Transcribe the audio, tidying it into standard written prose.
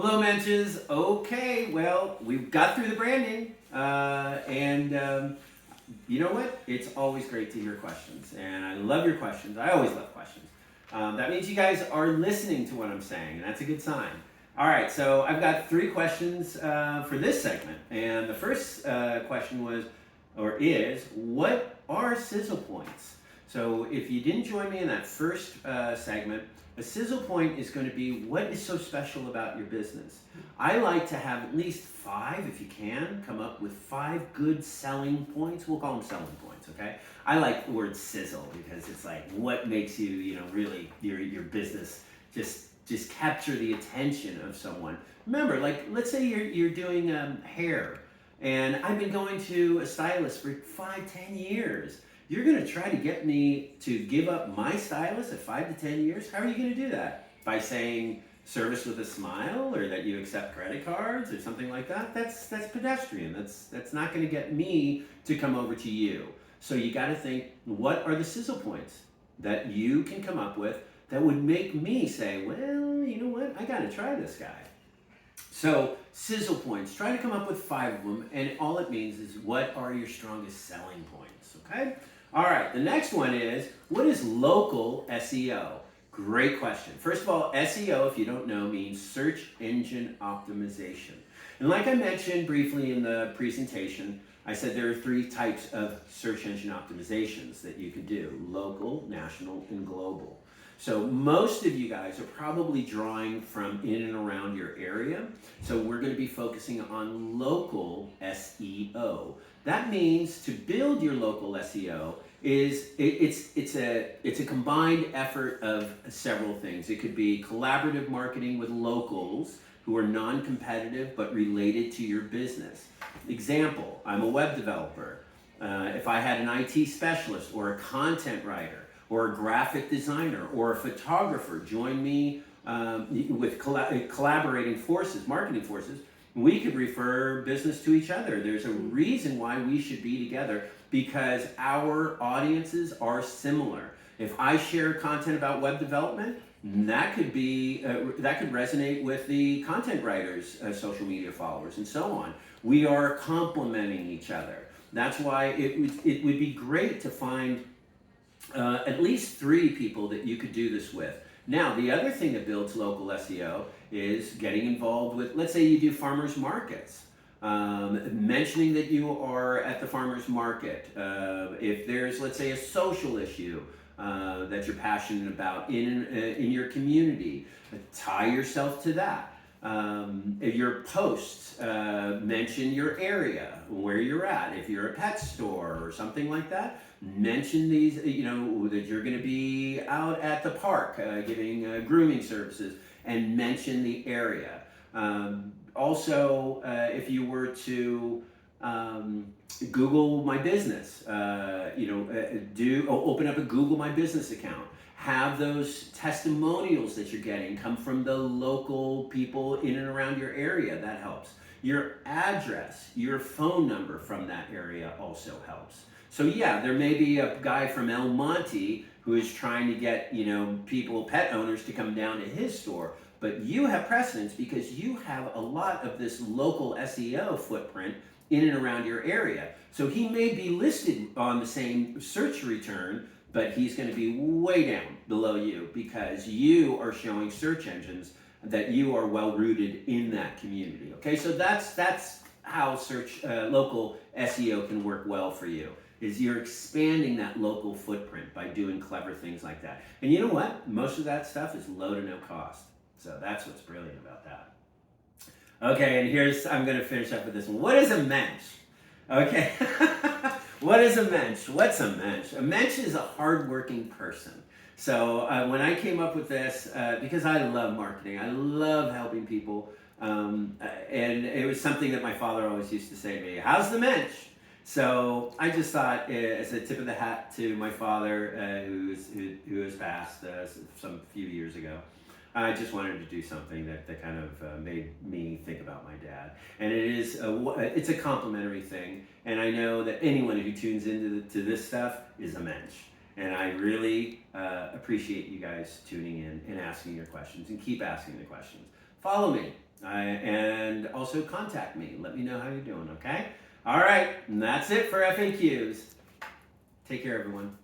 Hello, Menches. Okay, well, we've got through the branding, and you know what? It's always great to hear questions, and I love your questions. I always love questions. That means you guys are listening to what I'm saying, and that's a good sign. All right, so I've got 3 questions for this segment, and the first question was, or is, what are sizzle points? So if you didn't join me in that first segment, a sizzle point is going to be what is so special about your business. I like to have at least 5, if you can, come up with 5 good selling points. We'll call them selling points, okay? I like the word sizzle because it's like what makes you, really your business just capture the attention of someone. Remember, like let's say you're doing hair, and I've been going to a stylist for 5-10 years. You're going to try to get me to give up my stylist at 5 to 10 years? How are you going to do that? By saying service with a smile, or that you accept credit cards or something like that? That's pedestrian. That's not going to get me to come over to you. So you got to think, what are the sizzle points that you can come up with that would make me say, well, you know what? I got to try this guy. So sizzle points, try to come up with 5 of them, and all it means is what are your strongest selling points, okay? All right, the next one is, what is local SEO? Great question. First of all, SEO, if you don't know, means search engine optimization. And like I mentioned briefly in the presentation, I said there are 3 types of search engine optimizations that you can do: local, national, and global. So most of you guys are probably drawing from in and around your area. So we're going to be focusing on local SEO. That means to build your local SEO it's a combined effort of several things. It could be collaborative marketing with locals who are non-competitive but related to your business. Example, I'm a web developer. If I had an IT specialist or a content writer or a graphic designer or a photographer join me with collaborating forces, marketing forces, we could refer business to each other. There's a reason why we should be together, because our audiences are similar. If I share content about web development, that could resonate with the content writers, social media followers, and so on. We are complementing each other. That's why it would be great to find at least 3 people that you could do this with. Now, the other thing that builds local SEO is getting involved with, let's say you do farmers markets. Mentioning that you are at the farmers market. If there's, let's say, a social issue that you're passionate about in your community, tie yourself to that. Your posts mention your area, where you're at. If you're a pet store or something like that, mention these, that you're going to be out at the park giving grooming services, and mention the area. Also, if you were to Google My Business, open up a Google My Business account. Have those testimonials that you're getting come from the local people in and around your area. That helps. Your address, your phone number from that area also helps. So yeah, there may be a guy from El Monte who is trying to get, pet owners to come down to his store. But you have precedence because you have a lot of this local SEO footprint in and around your area. So he may be listed on the same search return, but he's going to be way down below you because you are showing search engines that you are well rooted in that community. Okay, so that's how local SEO can work well for you. Is you're expanding that local footprint by doing clever things like that. And you know what? Most of that stuff is low to no cost. So that's what's brilliant about that. Okay, and I'm going to finish up with this one. What is a mensch? Okay. What is a mensch? What's a mensch? A mensch is a hardworking person. So when I came up with this, because I love marketing, I love helping people, and it was something that my father always used to say to me, how's the mensch? So I just thought, as a tip of the hat to my father, who has passed some few years ago, I just wanted to do something that kind of made me think about my dad. And it's a complimentary thing. And I know that anyone who tunes into this stuff is a mensch. And I really appreciate you guys tuning in and asking your questions, and keep asking the questions. Follow me And also contact me. Let me know how you're doing, okay? All right, and that's it for FAQs. Take care, everyone.